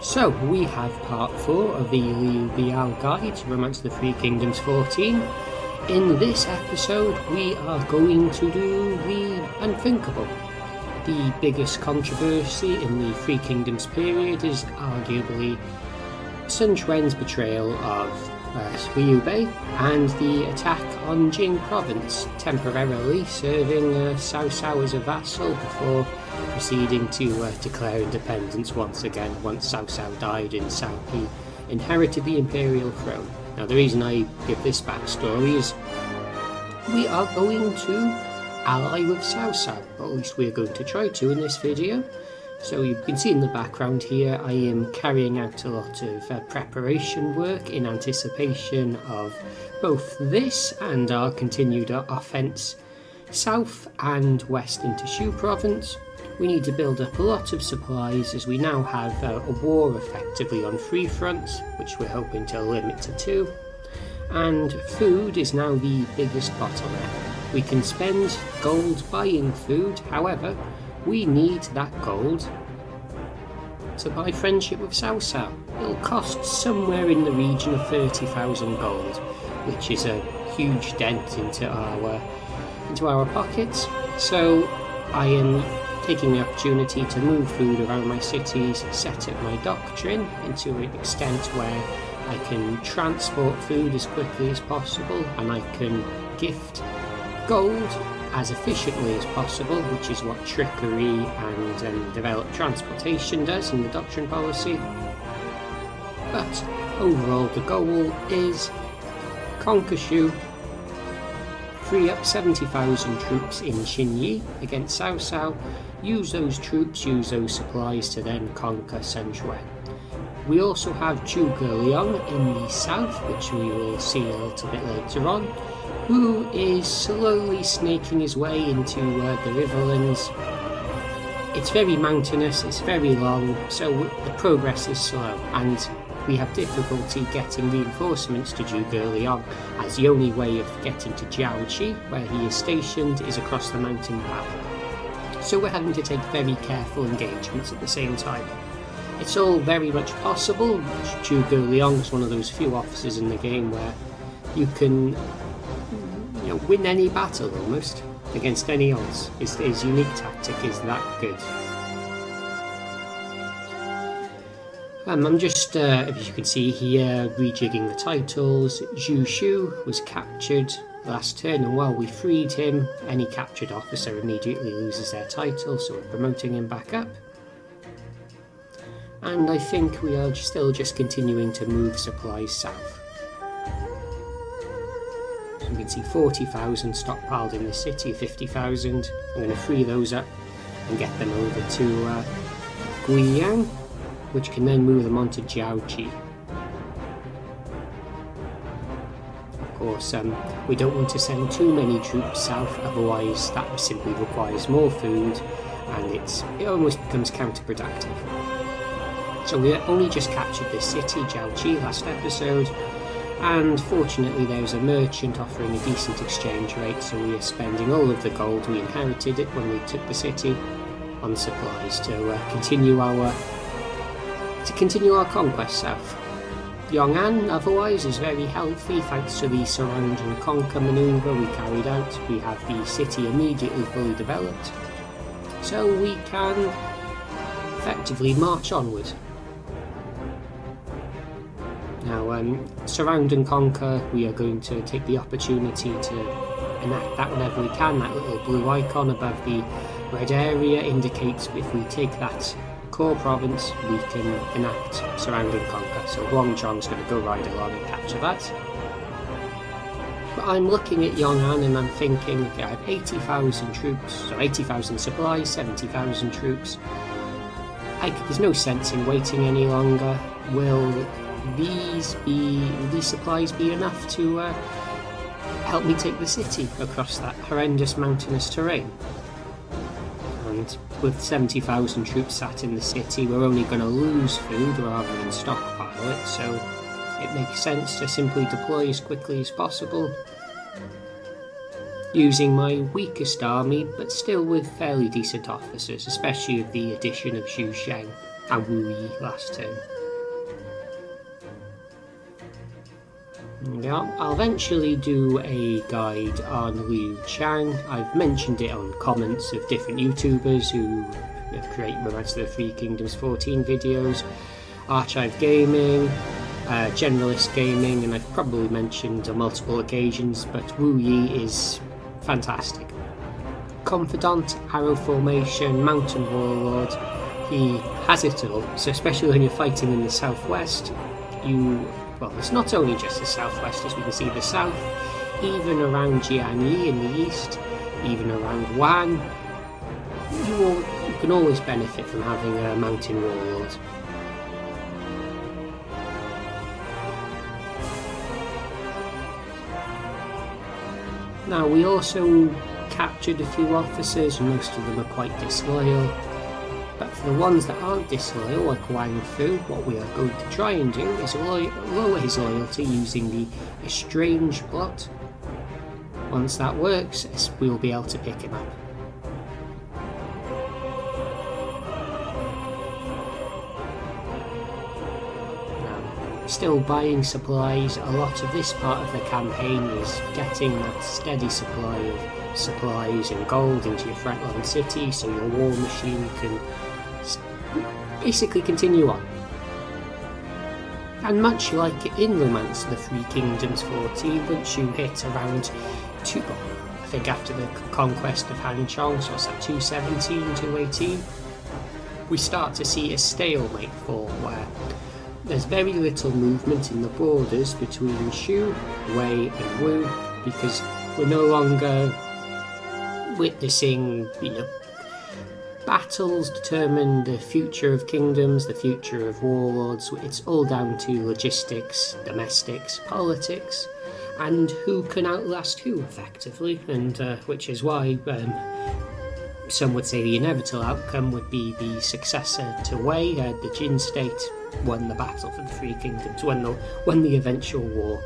So, we have part 4 of the Biao guide to Romance of the Three Kingdoms 14. In this episode, we are going to do the unthinkable. The biggest controversy in the Three Kingdoms period is arguably Zhang Ren's betrayal of Zhuge and the attack on Jing province, temporarily serving Cao Cao as a vassal before proceeding to declare independence once again once Cao Cao died and Cao Pi inherited the imperial throne. Now the reason I give this backstory is we are going to ally with Cao Cao, or at least we're going to try to in this video. So you can see in the background here I am carrying out a lot of preparation work in anticipation of both this and our continued offence south and west into Shu province. We need to build up a lot of supplies as we now have a war effectively on 3 fronts, which we're hoping to limit to 2. And food is now the biggest bottleneck. We can spend gold buying food, however, we need that gold to buy friendship with Cao Cao. It'll cost somewhere in the region of 30,000 gold, which is a huge dent into our pockets. So I am taking the opportunity to move food around my cities, set up my doctrine into an extent where I can transport food as quickly as possible and I can gift gold as efficiently as possible, which is what trickery and developed transportation does in the doctrine policy. But overall the goal is conquer Shu, free up 70,000 troops in Jianye against Cao Cao, use those troops, use those supplies to then conquer Zhang Ren. We also have Zhuge Liang in the south, which we will see a little bit later on, who is slowly snaking his way into the riverlands. It's very mountainous, it's very long, so the progress is slow, and we have difficulty getting reinforcements to Zhuge Liang, as the only way of getting to Jiangzhou, where he is stationed, is across the mountain path. So we're having to take very careful engagements at the same time. It's all very much possible. Zhuge Liang is one of those few officers in the game where you can win any battle almost against any odds. His unique tactic is that good. I'm just, as you can see here, rejigging the titles. Zhu Shu was captured last turn, and while we freed him, any captured officer immediately loses their title, so we're promoting him back up. And I think we are still just continuing to move supplies south. So you can see 40,000 stockpiled in the city, 50,000. I'm going to free those up and get them over to Liang, which can then move them on to Jiangzhou. Of course, we don't want to send too many troops south, otherwise that simply requires more food and it almost becomes counterproductive. So we only just captured this city, Jiangzhou, last episode, and fortunately there's a merchant offering a decent exchange rate, so we are spending all of the gold we inherited it when we took the city on supplies to continue our conquest south. Yong'an otherwise is very healthy thanks to the surround and conquer manoeuvre we carried out. We have the city immediately fully developed, so we can effectively march onward. Now, surround and conquer, we are going to take the opportunity to enact that whenever we can. That little blue icon above the red area indicates if we take that core province, we can enact surround and conquer. So Huang is going to go right along and capture that. But I'm looking at Yong'an and I'm thinking, okay, I have 80,000 troops, so 80,000 supplies, 70,000 troops. There's no sense in waiting any longer. Will these supplies be enough to help me take the city across that horrendous mountainous terrain? And with 70,000 troops sat in the city, we're only going to lose food rather than stockpile it, so it makes sense to simply deploy as quickly as possible, using my weakest army, but still with fairly decent officers, especially with the addition of Zhu Sheng. and Wu Yi last turn. Yeah, I'll eventually do a guide on Liu Chang. I've mentioned it on comments of different YouTubers who create Romance of the Three Kingdoms 14 videos, Archive Gaming, Generalist Gaming, and I've probably mentioned on multiple occasions, but Wu Yi is fantastic. Confidant, arrow formation, mountain warlord, he has it all. So especially when you're fighting in the southwest, well, it's not only just the southwest, as we can see the south, even around Jianye in the east, even around Huang, you can always benefit from having a mountain warlord. Now, we also captured a few officers, and most of them are quite disloyal. But for the ones that aren't disloyal, like Wang Fu, what we are going to try and do is lower his loyalty using the Estrange plot. Once that works, we'll be able to pick him up. Now, still buying supplies. A lot of this part of the campaign is getting that steady supply of supplies and gold into your frontline city, so your war machine can basically continue on. And much like in Romance of the Three Kingdoms 14, once you hit around I think after the conquest of Hanchong, so it's at 217, 218, we start to see a stalemate form where there's very little movement in the borders between Shu, Wei and Wu, because we're no longer witnessing, battles determine the future of kingdoms, the future of warlords. It's all down to logistics, domestics, politics, and who can outlast who, effectively, and which is why some would say the inevitable outcome would be the successor to Wei, the Jin state, won the battle for the Three Kingdoms, won the eventual war.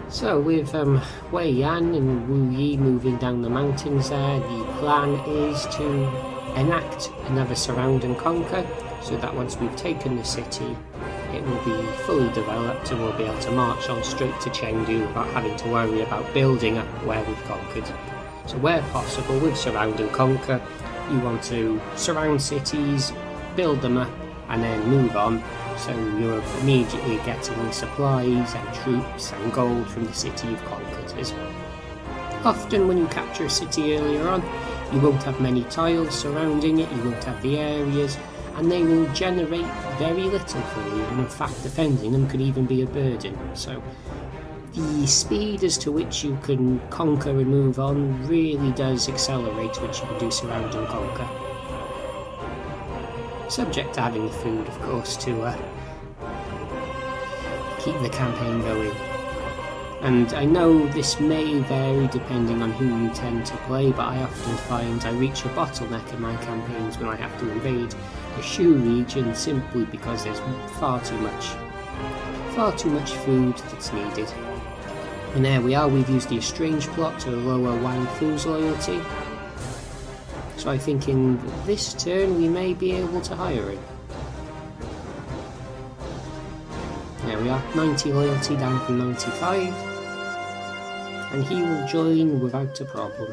So with Wei Yan and Wu Yi moving down the mountains there, the plan is to enact another surround and conquer, so that once we've taken the city, it will be fully developed and we'll be able to march on straight to Chengdu without having to worry about building up where we've conquered. So where possible, with surround and conquer, you want to surround cities, build them up, and then move on. So you're immediately getting supplies and troops and gold from the city you've conquered. As often when you capture a city earlier on, you won't have many tiles surrounding it, you won't have the areas, and they will generate very little for you, and in fact defending them could even be a burden. So the speed as to which you can conquer and move on really does accelerate once you can do surround and conquer. Subject to having the food, of course, to keep the campaign going. And I know this may vary depending on who you tend to play, but I often find I reach a bottleneck in my campaigns when I have to invade the Shu region, simply because there's far too much food that's needed. And there we are, we've used the Estrange plot to lower Wang Fu's loyalty. So I think in this turn we may be able to hire him. There we are, 90 loyalty down from 95. And he will join without a problem.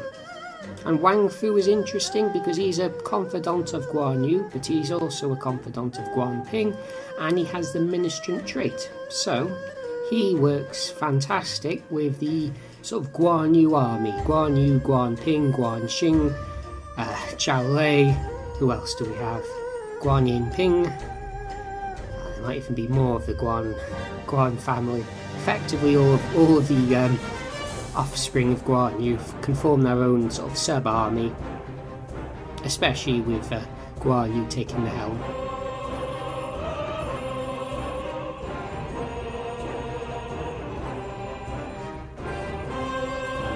And Wang Fu is interesting because he's a confidant of Guan Yu, but he's also a confidant of Guan Ping, and he has the ministrant trait. So he works fantastic with the sort of Guan Yu army. Guan Yu, Guan Ping, Guan Xing, Chao Lei, who else do we have? Guan Yin Ping. There might even be more of the Guan family. Effectively all of the offspring of Guan Yu can form their own sort of sub-army, especially with Guan Yu taking the helm.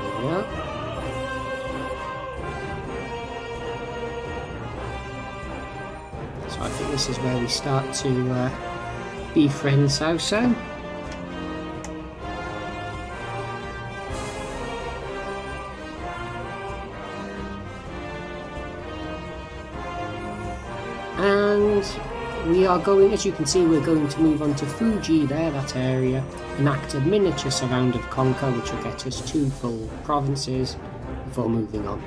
There we are. So I think this is where we start to befriend Cao Cao. And we are going, as you can see, we're going to move on to Fuji there, that area, enact a miniature surround of conquer, which will get us 2 full provinces before moving on.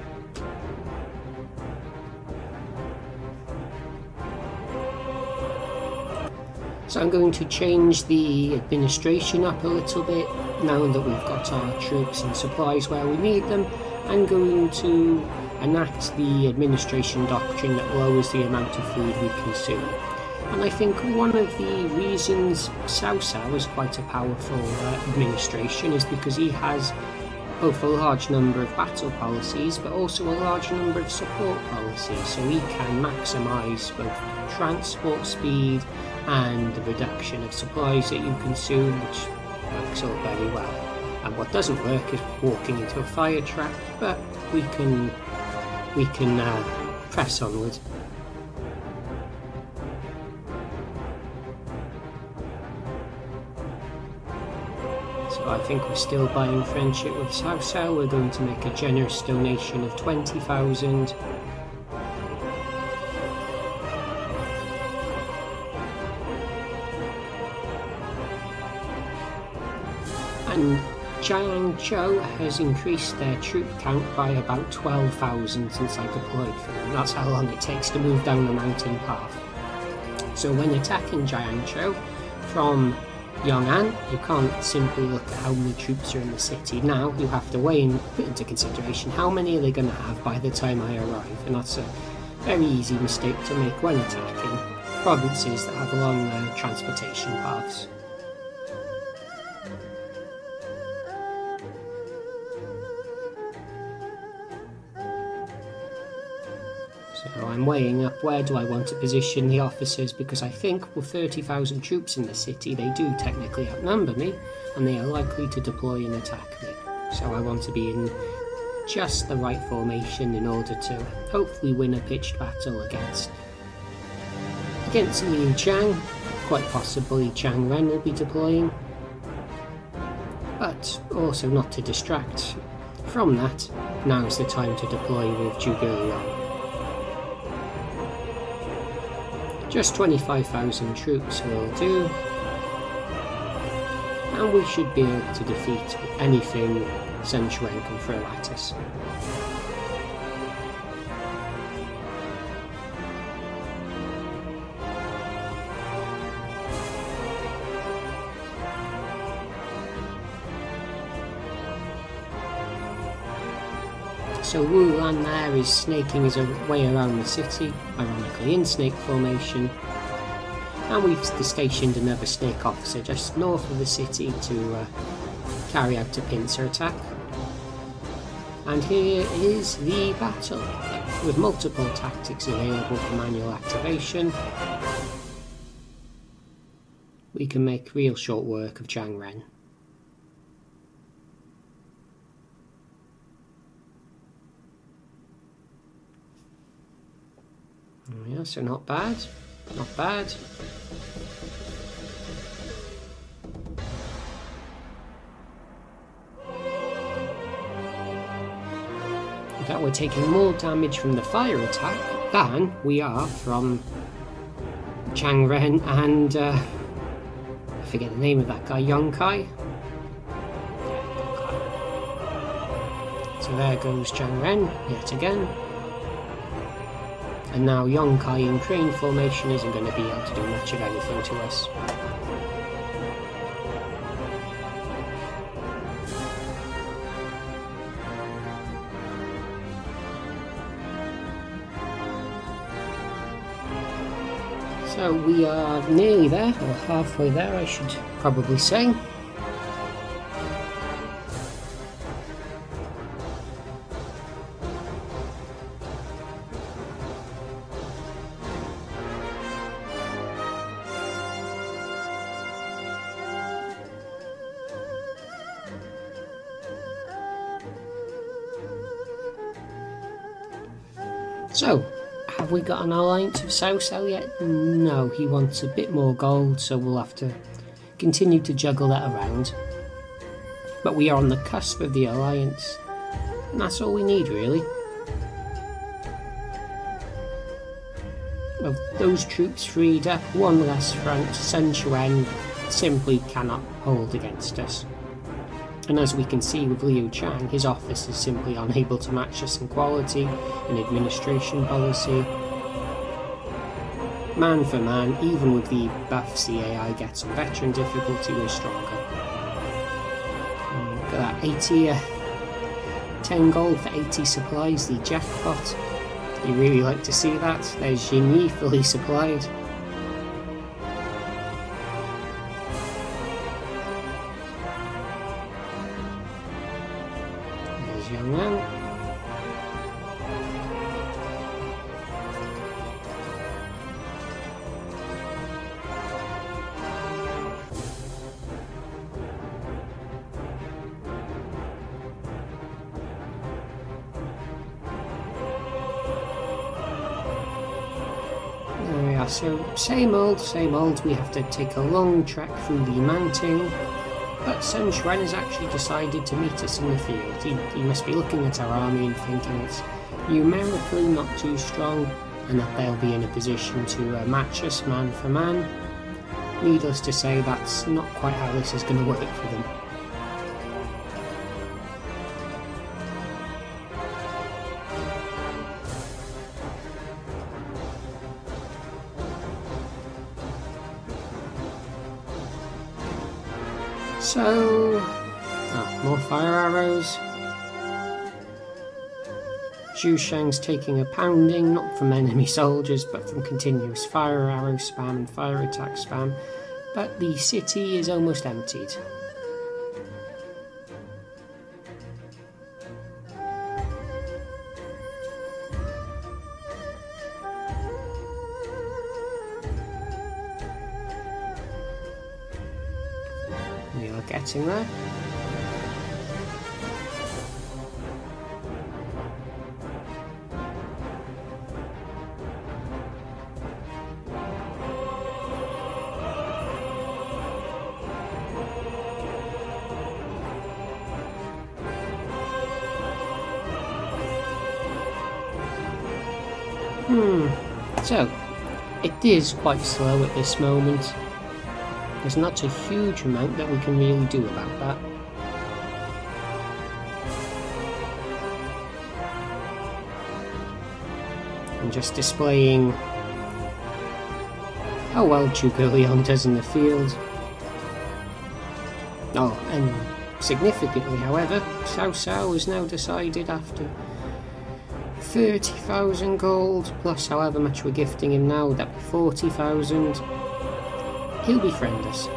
So I'm going to change the administration up a little bit, now that we've got our troops and supplies where we need them. I'm going to enact the administration doctrine that lowers the amount of food we consume. And I think one of the reasons Cao Cao is quite a powerful administration is because he has both a large number of battle policies but also a large number of support policies, so he can maximise both transport speed and the reduction of supplies that you consume, which works all very well. And what doesn't work is walking into a fire trap, but we can press onward. So I think we're still buying friendship with Cao Cao. We're going to make a generous donation of 20,000. And Jiangzhou has increased their troop count by about 12,000 since I deployed for them. That's how long it takes to move down the mountain path. So when attacking Jiangzhou from Yong'an, you can't simply look at how many troops are in the city. Now you have to weigh and put into consideration how many are they going to have by the time I arrive, and that's a very easy mistake to make when attacking provinces that have long transportation paths. So I'm weighing up where do I want to position the officers, because I think with 30,000 troops in the city they do technically outnumber me and they are likely to deploy and attack me. So I want to be in just the right formation in order to hopefully win a pitched battle against Liu Jiang. Quite possibly Zhang Ren will be deploying, but also not to distract from that, now is the time to deploy with Zhuge Liang. Just 25,000 troops will do, and we should be able to defeat anything Sun Quan can throw at us. So Wu Lan there is snaking his way around the city, ironically in snake formation, and we've stationed another snake officer just north of the city to carry out a pincer attack. And here is the battle, with multiple tactics available for manual activation. We can make real short work of Zhang Ren. Yeah, so not bad, not bad. In fact, we're taking more damage from the fire attack than we are from Zhang Ren and I forget the name of that guy, Yongkai. So there goes Zhang Ren yet again. And now Yongkai in crane formation isn't going to be able to do much of anything to us. So we are nearly there, or halfway there I should probably say. So, have we got an alliance with Cao Cao yet? No, he wants a bit more gold, so we'll have to continue to juggle that around. But we are on the cusp of the alliance, and that's all we need really. Of those troops freed up, one less front, Sun Quan simply cannot hold against us. And as we can see with Liu Chang, his office is simply unable to match us in quality and administration policy. Man for man, even with the buffs the AI gets on veteran difficulty, we're stronger. Look at that, 80, 10 gold for 80 supplies, the jackpot. You really like to see that. There's Jianye fully supplied. There's Zhang Ren. So same old, we have to take a long trek through the mountain, but Sun Quan has actually decided to meet us in the field. He must be looking at our army and thinking it's numerically not too strong and that they'll be in a position to match us man for man. Needless to say, that's not quite how this is going to work for them. So, more fire arrows. Zhu Shang's taking a pounding, not from enemy soldiers, but from continuous fire arrow spam and fire attack spam. But the city is almost emptied. We are getting there. So, it is quite slow at this moment. There's not a huge amount that we can really do about that. I'm just displaying how well Zhuge Liang does in the field. Oh, and significantly, however, Cao Cao has now decided after 30,000 gold, plus however much we're gifting him now, that'd be 40,000. He'll befriend us.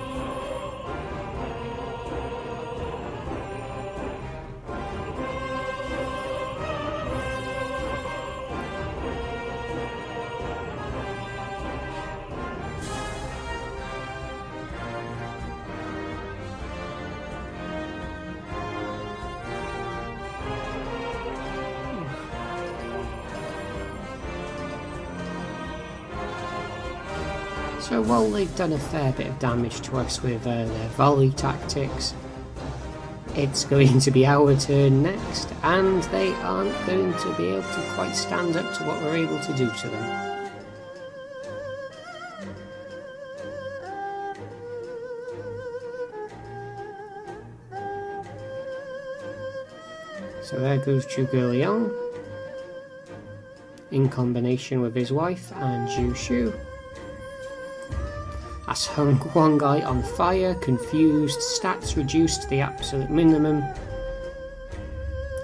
So while they've done a fair bit of damage to us with their volley tactics, it's going to be our turn next, and they aren't going to be able to quite stand up to what we're able to do to them. So there goes Zhuge Liang, in combination with his wife and Zhu Shu. That's Huang guy on fire, confused, stats reduced to the absolute minimum,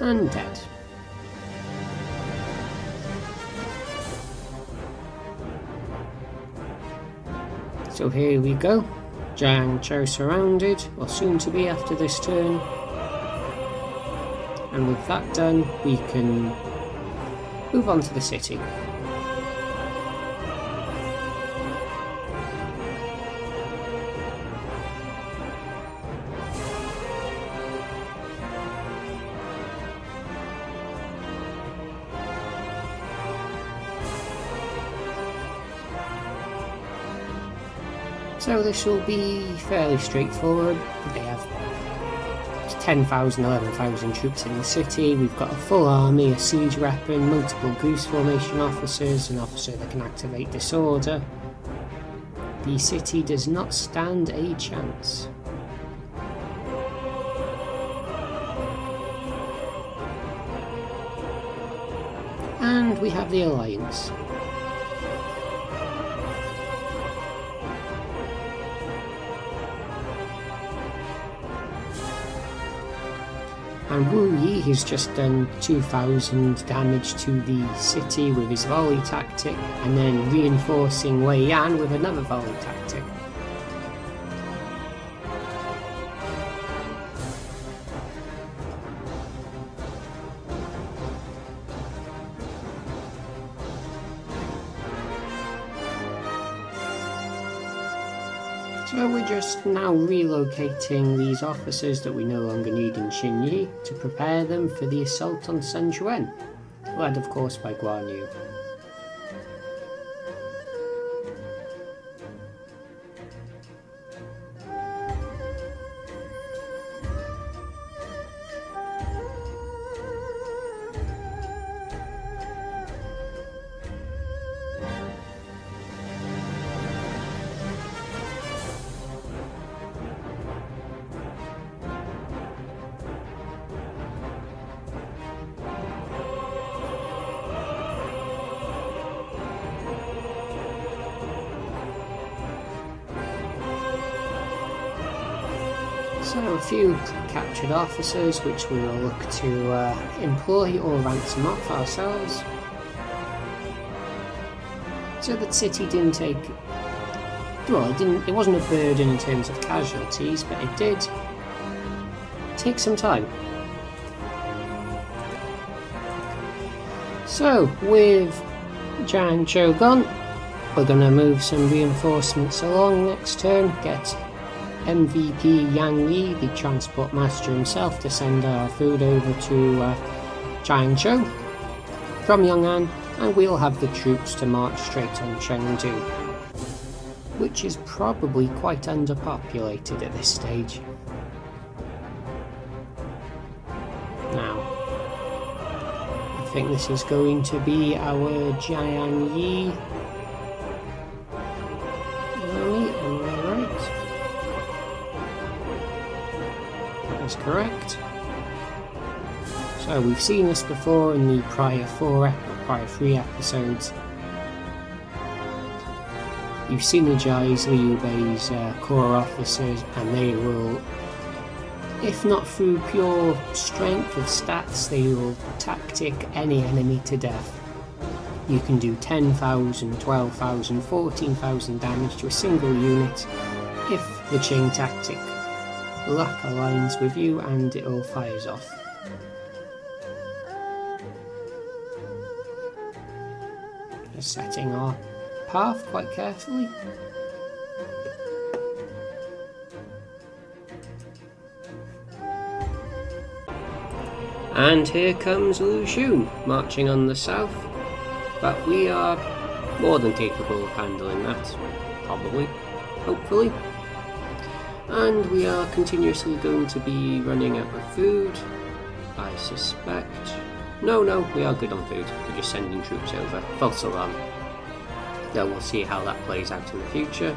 and dead. So here we go, Jiangzhou surrounded, or soon to be after this turn, and with that done we can move on to the city. So this will be fairly straightforward. They have 10,000, 11,000 troops in the city. We've got a full army, a siege weapon, multiple goose formation officers, an officer that can activate disorder. The city does not stand a chance. And we have the alliance. And Wu Yi has just done 2,000 damage to the city with his volley tactic, and then reinforcing Wei Yan with another volley tactic. So we're just now relocating these officers that we no longer need in Jianye to prepare them for the assault on Zhuge, led of course by Guan Yu. So a few captured officers which we will look to employ or ransom off ourselves. So the city didn't take, well, it wasn't a burden in terms of casualties, but it did take some time. So with Jiangzhou gone, we're going to move some reinforcements along next turn, get MVP Yang Yi, the transport master himself, to send our food over to Jiangzhou from Yong'an, and we'll have the troops to march straight on Chengdu, which is probably quite underpopulated at this stage. Now, I think this is going to be our Jianye army, am I right? Is correct. So we've seen this before in the prior 3 episodes. You've seen the Jai's, Liu Bei's core officers, and they will, if not through pure strength of stats, they will tactic any enemy to death. You can do 10,000, 12,000, 14,000 damage to a single unit if the chain tactic luck aligns with you and it all fires off. Just setting our path quite carefully. And here comes Lu Xun marching on the south, but we are more than capable of handling that, probably, hopefully. And we are continuously going to be running out of food, I suspect. No, we are good on food. We're just sending troops over. False alarm. Then we'll see how that plays out in the future.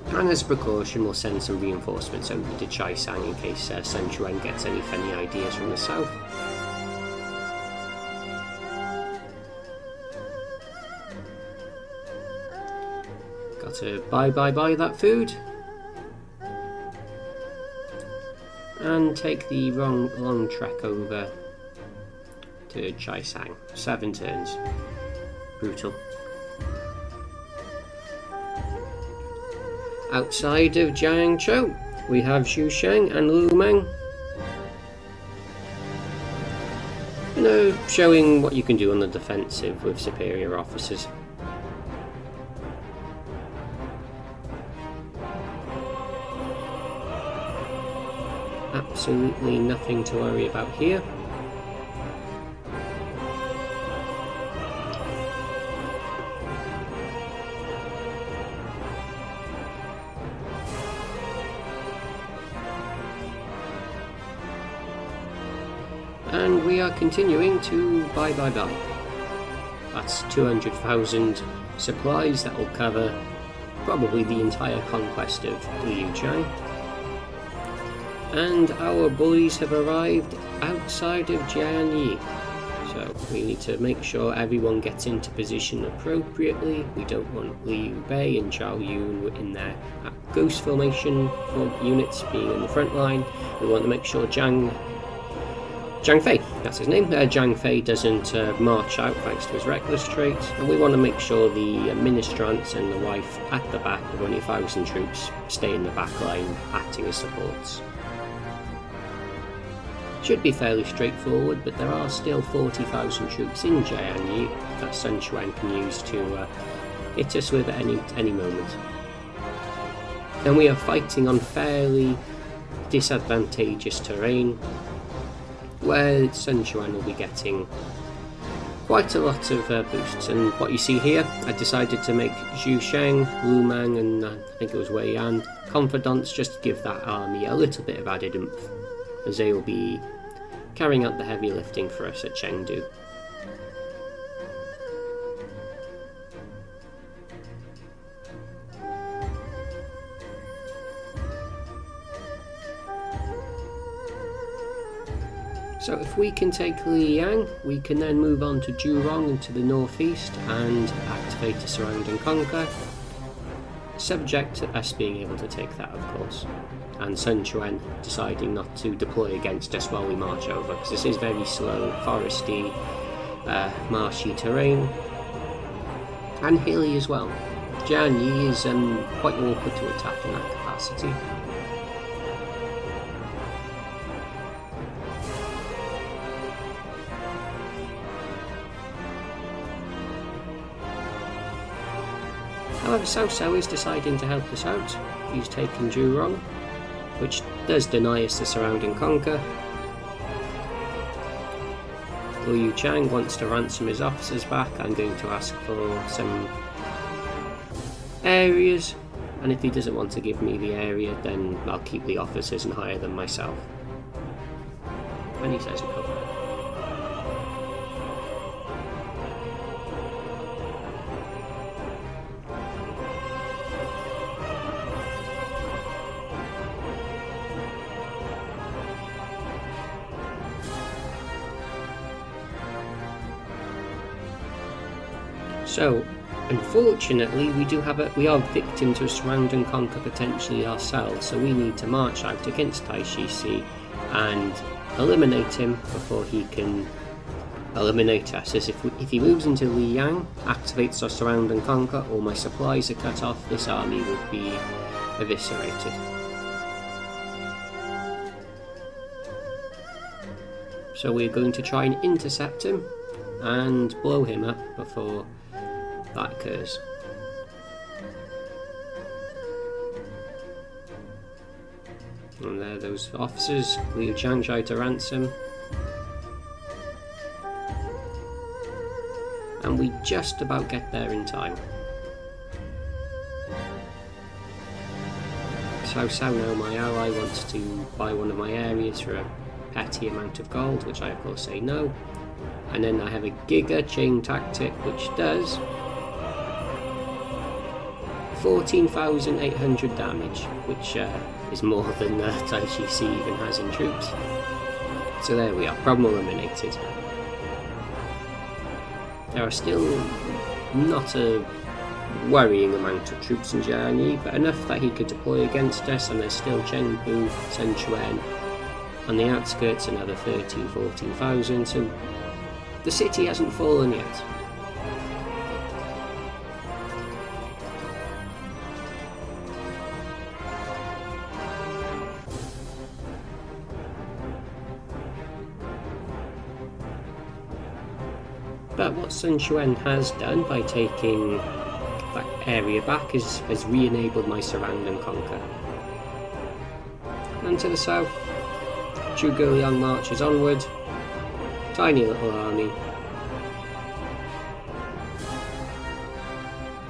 And as a precaution, we'll send some reinforcements over to Chaisang in case Zhuge gets any funny ideas from the south. To buy that food and take the long trek over to Chaisang. 7 turns. Brutal. Outside of Jiangzhou we have Xu Sheng and Lu Meng, showing what you can do on the defensive with superior officers. Absolutely nothing to worry about here. And we are continuing to buy. That's 200,000 supplies that will cover probably the entire conquest of Liang. And our boys have arrived outside of Jianye. So we need to make sure everyone gets into position appropriately. We don't want Liu Bei and Zhao Yun in their ghost formation for units being in the front line. We want to make sure Zhang Fei, that's his name, Zhang Fei doesn't march out thanks to his reckless trait, and we want to make sure the ministrants and the wife at the back with only 1,000 troops stay in the back line acting as supports. Should be fairly straightforward, but there are still 40,000 troops in Jianye that Sun Quan can use to hit us with at any moment. And we are fighting on fairly disadvantageous terrain, where Sun Quan will be getting quite a lot of boosts. And what you see here, I decided to make Zhu Sheng, Lu Mang and I think it was Wei Yan confidants, just to give that army a little bit of added oomph, as they will be carrying out the heavy lifting for us at Chengdu. So if we can take Liang, we can then move on to Zhurong into the northeast and activate a surround and conquer, subject to us being able to take that, of course, and Sun Quan deciding not to deploy against us while we march over, because this is very slow, foresty, marshy terrain, and hilly as well. Jianye is quite awkward to attack in that capacity. However, Cao Cao is deciding to help us out. He's taken Zhurong, which does deny us the surround and conquer. Liu Chang wants to ransom his officers back. I'm going to ask for some areas, and if he doesn't want to give me the area, then I'll keep the officers and hire them myself. And he says no. So, unfortunately, we are victim to a surround and conquer potentially ourselves, so we need to march out against Tai Shi and eliminate him before he can eliminate us. As if he moves into Liang, activates our surround and conquer, or my supplies are cut off, this army will be eviscerated. So we're going to try and intercept him and blow him up before that occurs. And there those officers, Liu Chang tried to ransom. And we just about get there in time. Cao Cao, now my ally, wants to buy one of my areas for a petty amount of gold, which I of course say no. And then I have a Giga chain tactic, which does 14,800 damage, which is more than Tai Shi even has in troops. So there we are, problem eliminated. There are still not a worrying amount of troops in Jianye, but enough that he could deploy against us, and there's still Chengdu, Sun Quan, on the outskirts another 14,000, so the city hasn't fallen yet. But what Sun Quan has done by taking that area back has re-enabled my surround and conquer. And to the south, Zhuge Liang marches onward, tiny little army,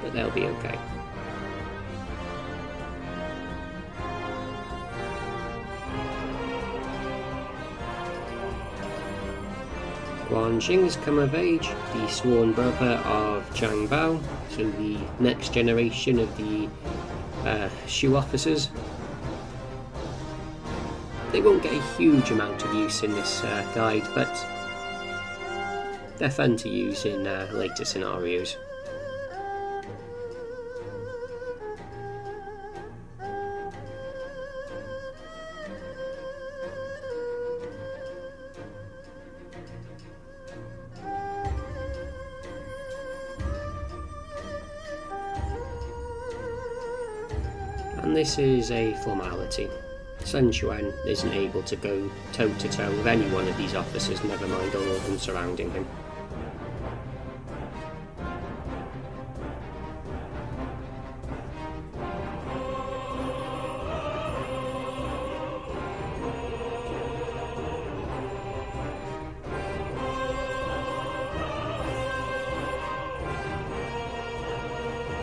but they'll be okay. Guanxing has come of age, the sworn brother of Zhang Bao, so the next generation of the Shu officers. They won't get a huge amount of use in this guide, but they're fun to use in later scenarios. And this is a formality. Sun Quan isn't able to go toe-to-toe with any one of these officers, never mind all of them surrounding him.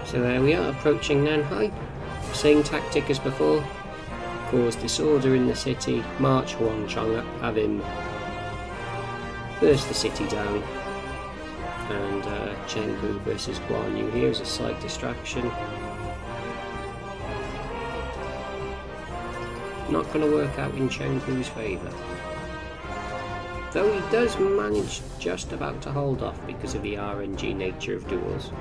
So there we are, approaching Nanhai. Same tactic as before. Cause disorder in the city, march Huang up, have him burst the city down, and Chengdu versus Guanyu here is a slight distraction. Not going to work out in Chengdu's favour, though he does manage just about to hold off because of the RNG nature of duels.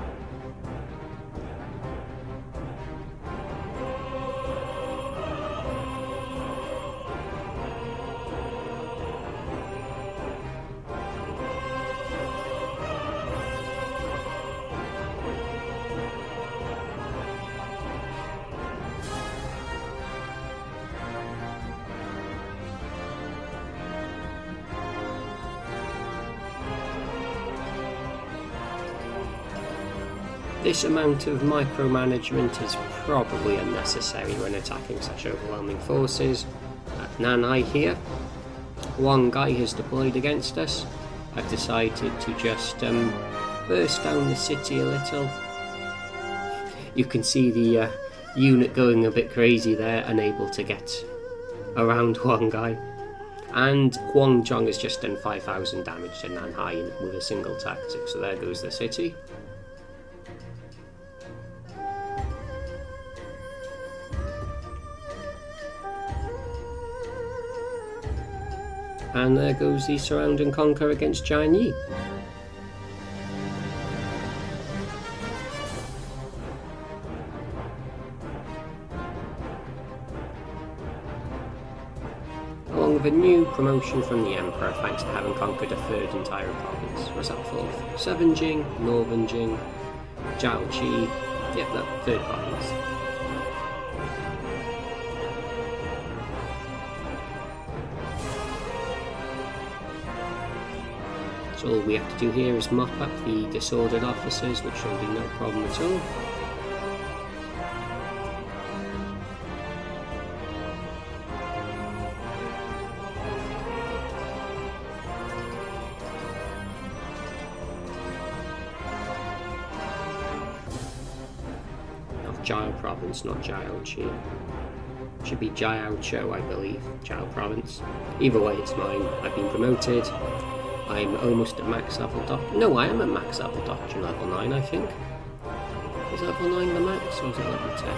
This amount of micromanagement is probably unnecessary when attacking such overwhelming forces. At Nanhai here, Huang has deployed against us. I've decided to just burst down the city a little. You can see the unit going a bit crazy there, unable to get around Huang. And Huang Zhong has just done 5,000 damage to Nanhai with a single tactic, so there goes the city. And there goes the surround and conquer against Jianye. Along with a new promotion from the Emperor, thanks to having conquered a third entire province. What's that fourth? Southern Jing, Northern Jing, Jiaoqi, yep, that third province. All we have to do here is mop up the disordered officers, which will be no problem at all. Of Jiao province, not Jiaoqi. Should be Jiaozhou, I believe. Jiao province. Either way, it's mine. I've been promoted. I'm almost at max level doctrine. No, I am at max level doctrine, level 9, I think. Is level 9 the max, or is it level 10?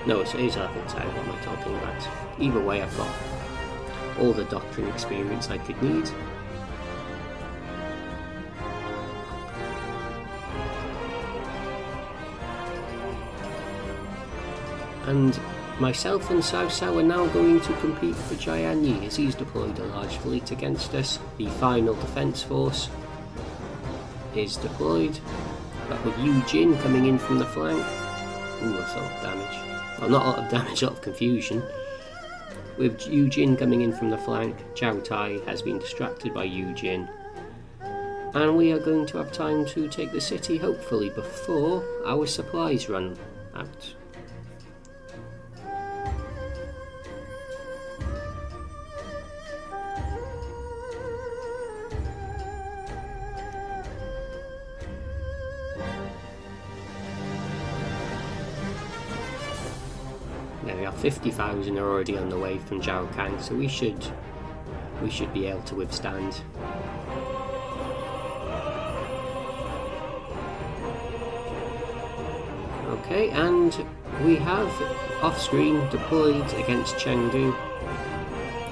No, it is level 10, what am I talking about? Either way, I've got all the doctrine experience I could need. And myself and Cao Cao are now going to compete for Jianye as he's deployed a large fleet against us. The final defence force is deployed, but with Yu Jin coming in from the flank. Ooh, that's a lot of damage. Well, not a lot of damage, a lot of confusion. With Yu Jin coming in from the flank, Zhao Tai has been distracted by Yu Jin. And we are going to have time to take the city, hopefully, before our supplies run out. There we are, 50,000 are already on the way from Zhao Kang, so we should we should be able to withstand. Okay, and we have off-screen deployed against Chengdu.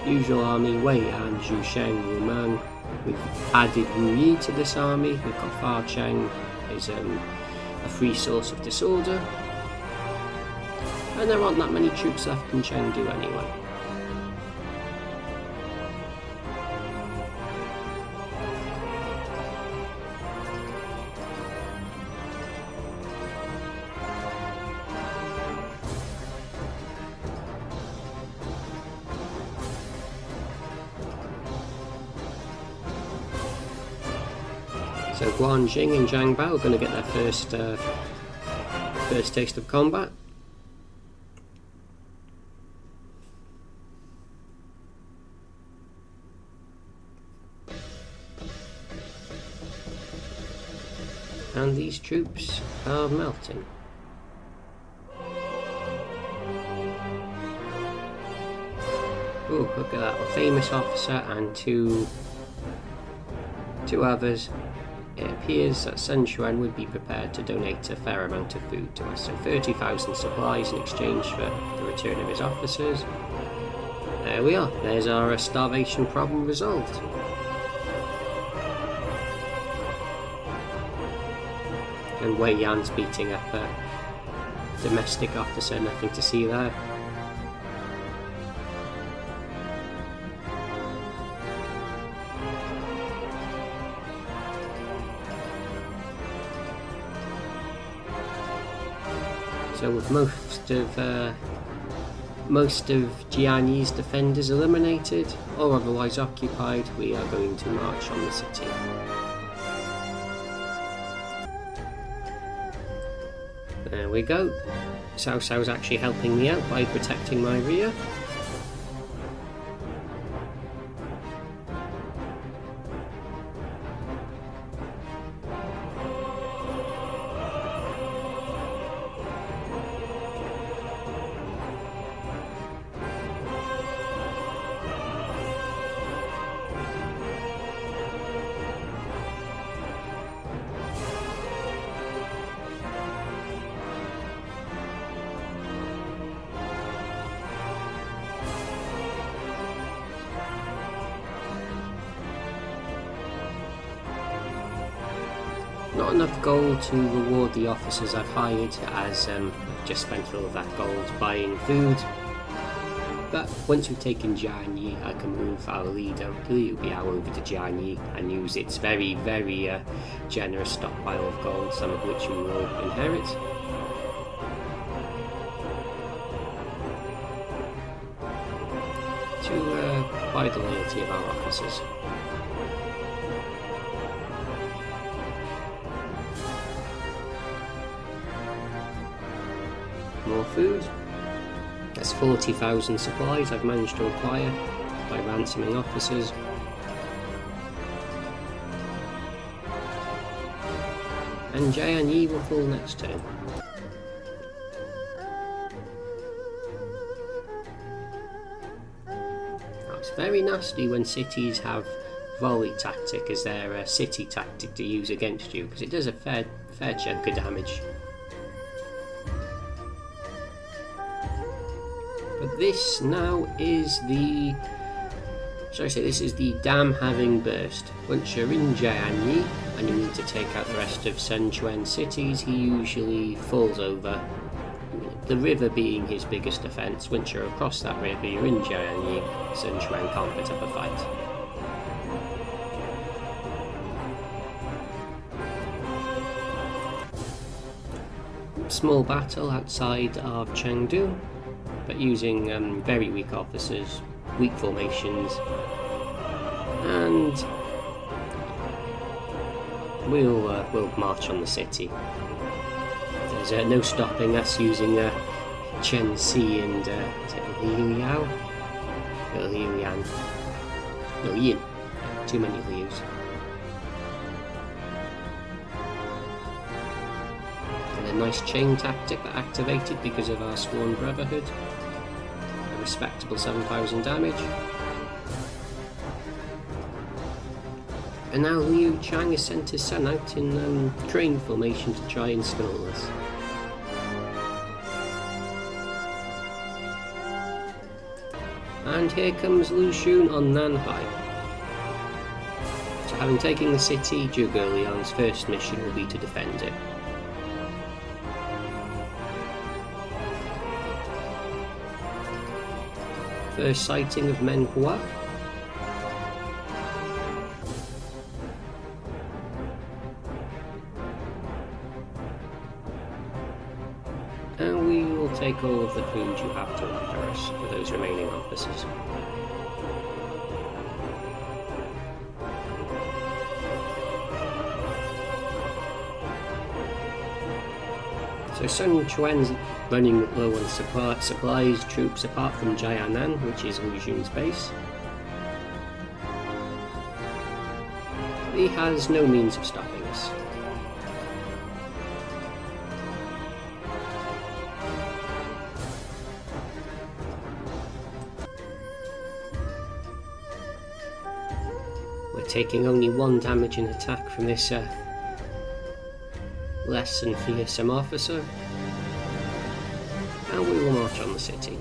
Usual army Wei and Zhu Sheng Wuman. We've added Wu Yi to this army. We've got Fa Cheng is a free source of disorder. And there aren't that many troops left in Chengdu anyway. So Guan Jing and Zhang Bao are going to get their first taste of combat. And these troops are melting. Oh, look at that, a famous officer and two others. It appears that Sun Quan would be prepared to donate a fair amount of food to us, so 30,000 supplies in exchange for the return of his officers. There we are, there's our starvation problem resolved. And Wei Yan's beating up a domestic officer, nothing to see there. So with most of Jianye's defenders eliminated or otherwise occupied, we are going to march on the city. There we go. Cao Cao's actually helping me out by protecting my rear. Not enough gold to reward the officers I've hired, as I've just spent all of that gold buying food. But once we've taken Jianye, I can move our leader Liu Biao over to Jianye and use its very, very generous stockpile of gold, some of which we will inherit. To buy the loyalty of our officers. More food. That's 40,000 supplies I've managed to acquire by ransoming officers. And Jianye will fall next turn. It's very nasty when cities have volley tactic as their city tactic to use against you, because it does a fair chunk of damage. But this now is the... this is the dam having burst. Once you're in Jianye and you need to take out the rest of Sun Quan cities, he usually falls over. The river being his biggest defence. Once you're across that river, you're in Jianye, Sun Quan can't put up a fight. Small battle outside of Chengdu, but using very weak officers, weak formations, and we'll march on the city. There's no stopping us using Chen Si and Liu Yao? Liu Yan. No, Yin. Too many Lius. And a nice chain tactic that activated because of our Sworn Brotherhood. A respectable 7,000 damage. And now Liu Chang has sent his son out in train formation to try and stall us. And here comes Lu Xun on Nanhai. So having taken the city, Zhuge Liang's first mission will be to defend it. First sighting of Menhua. And we will take all of the food you have to offer us for those remaining officers. So Sun Quan's running low on supplies, troops apart from Jianye, which is Lu Xun's base. He has no means of stopping us. We're taking only 1 damage in attack from this less than fearsome officer, and we will march on the city.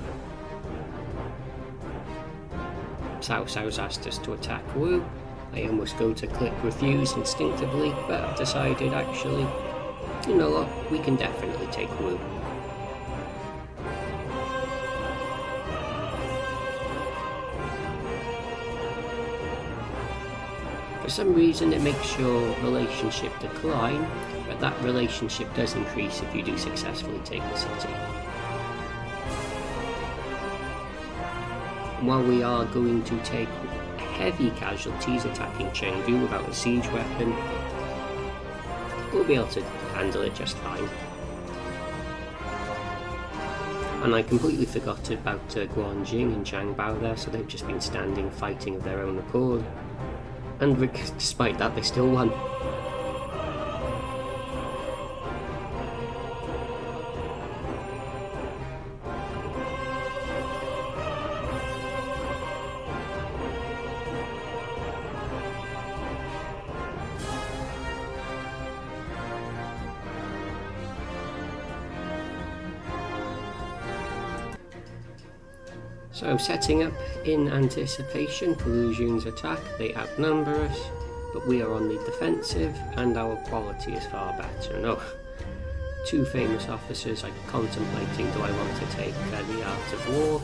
Cao Cao's asked us to attack Wu. I almost go to click refuse instinctively, but I've decided actually, you know what, we can definitely take Wu. For some reason it makes your relationship decline, but that relationship does increase if you do successfully take the city. And while we are going to take heavy casualties attacking Chengdu without a siege weapon, we'll be able to handle it just fine. And I completely forgot about Guanjing and Zhangbao there, so they've just been standing fighting of their own accord. And despite that, they still won. So setting up in anticipation for Lu Xun's attack, they outnumber us, but we are on the defensive and our quality is far better. No, 2 famous officers, I'm contemplating, do I want to take the art of war?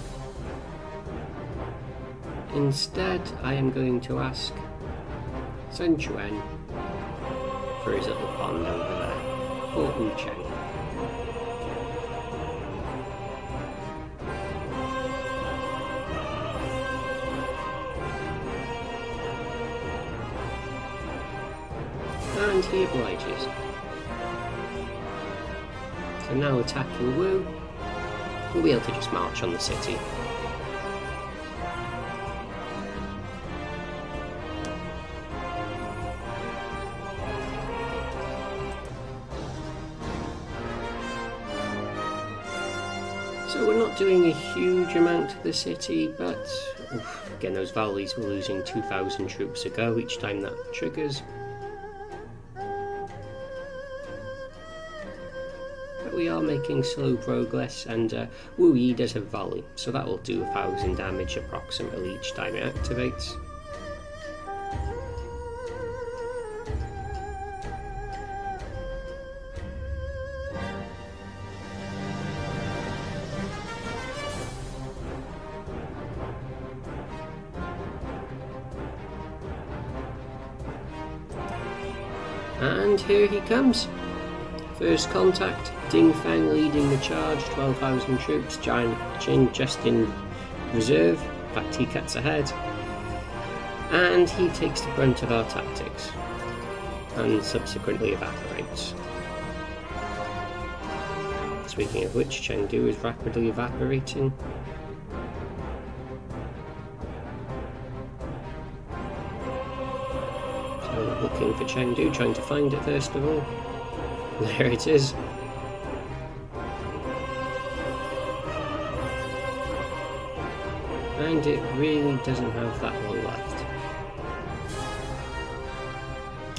Instead, I am going to ask Sun Quan for his little pond over there, Fort Wu Cheng. And he obliges. So now attacking Wu, we'll be able to just march on the city. So we're not doing a huge amount to the city, but again, those valleys were losing 2,000 troops a go each time that triggers. We are making slow progress, and Wu Yi does have volley, so that will do 1,000 damage approximately each time it activates. And here he comes. First contact, Ding Feng leading the charge, 12,000 troops, Jian Qin just in reserve, in fact he cuts ahead, and he takes the brunt of our tactics, and subsequently evaporates. Speaking of which, Chengdu is rapidly evaporating. So looking for Chengdu, trying to find it first of all. There it is. And it really doesn't have that long left.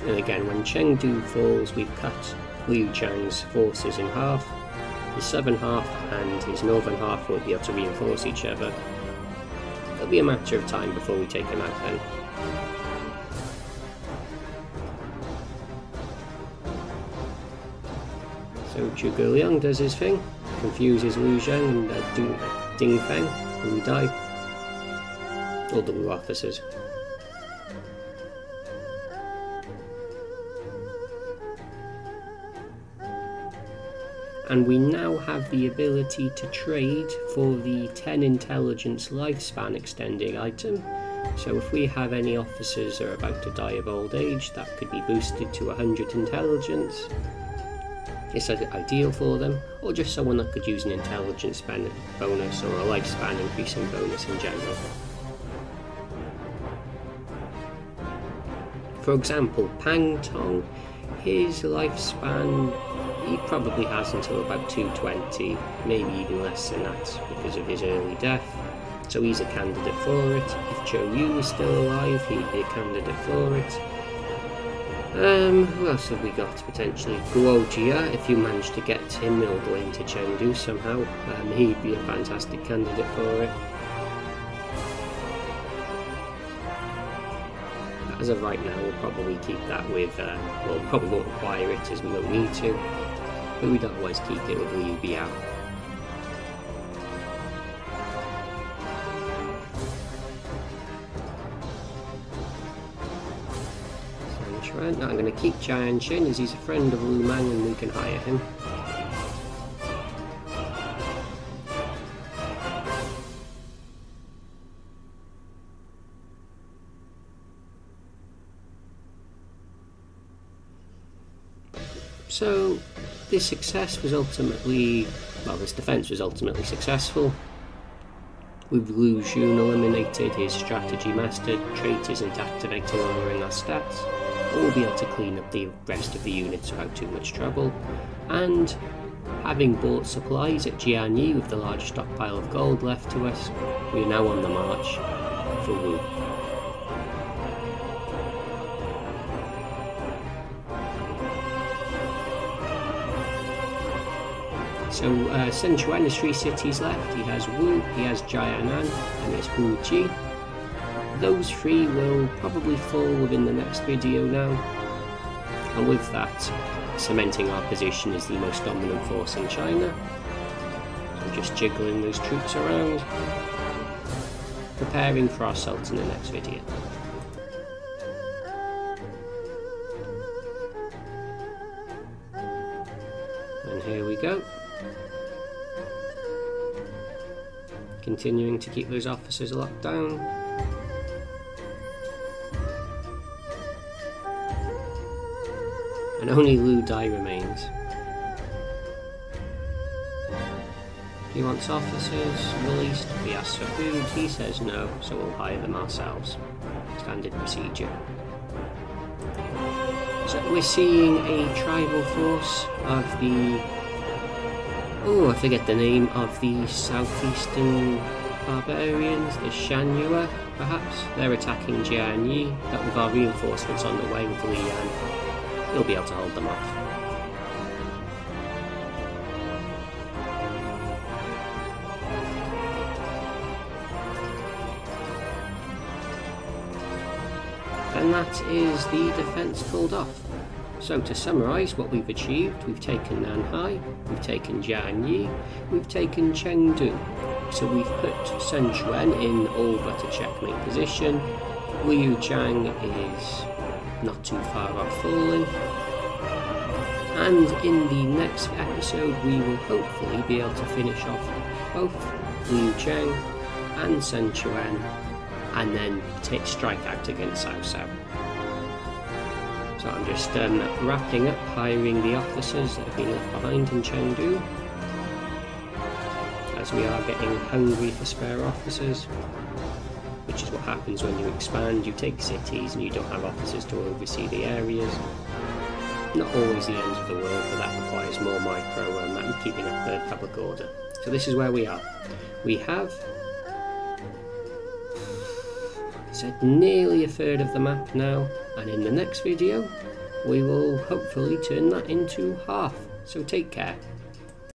And again, when Chengdu falls, we've cut Liu Zhang's forces in half. His southern half and his northern half won't be able to reinforce each other. It'll be a matter of time before we take him out then. So Zhuge Liang does his thing, confuses Liu Zhang and Ding Feng, Lu Dai, all the Wu officers. And we now have the ability to trade for the 10 intelligence lifespan extending item. So if we have any officers who are about to die of old age, that could be boosted to 100 intelligence. It's ideal for them, or just someone that could use an intelligence bonus or a lifespan increasing bonus in general. For example, Pang Tong, his lifespan, he probably has until about 220, maybe even less than that because of his early death. So he's a candidate for it. If Zhou Yu is still alive, he'd be a candidate for it. Who else have we got potentially? Guo Jia, if you manage to get him all the way into Chengdu somehow, he'd be a fantastic candidate for it. As of right now, we'll probably keep that with, well, probably won't require it as we don't need to, but we'd otherwise keep it with Liu Biao. Now I'm going to keep Jianye as he's a friend of Lu Mang and we can hire him. So this success was ultimately, well, this defence was ultimately successful. With Lu Xun eliminated, his strategy mastered, trait isn't activating lowering our stats. We'll be able to clean up the rest of the units without too much trouble. And having bought supplies at Jianye with the large stockpile of gold left to us, we are now on the march for Wu. So Sichuan has 3 cities left. He has Wu, he has Jianan, and he has Wuji. Those 3 will probably fall within the next video now. And with that, cementing our position as the most dominant force in China. So just jiggling those troops around, preparing for our assault in the next video. And here we go. Continuing to keep those officers locked down. And only Lu Dai remains. He wants officers released. We ask for food. He says no, so we'll hire them ourselves. Standard procedure. So we're seeing a tribal force of the... oh, I forget the name of the southeastern barbarians, the Shanyue, perhaps. They're attacking Jianye, but with our reinforcements on the way with Liang, we'll be able to hold them off. And that is the defence pulled off. So to summarise what we've achieved, we've taken Nanhai, we've taken Jianye, we've taken Chengdu. So we've put Sun Quan in all but a checkmate position. Liu Zhang is not too far off falling. And in the next episode we will hopefully be able to finish off both Liu Zhang and Sun Quan and then strike out against Cao Cao. So I'm just wrapping up hiring the officers that have been left behind in Chengdu, as we are getting hungry for spare officers, which is what happens when you expand. You take cities and you don't have officers to oversee the areas. Not always the end of the world, but that requires more micro and keeping up the public order. So this is where we are. We have said, nearly a third of the map now, and in the next video we will hopefully turn that into half. So take care.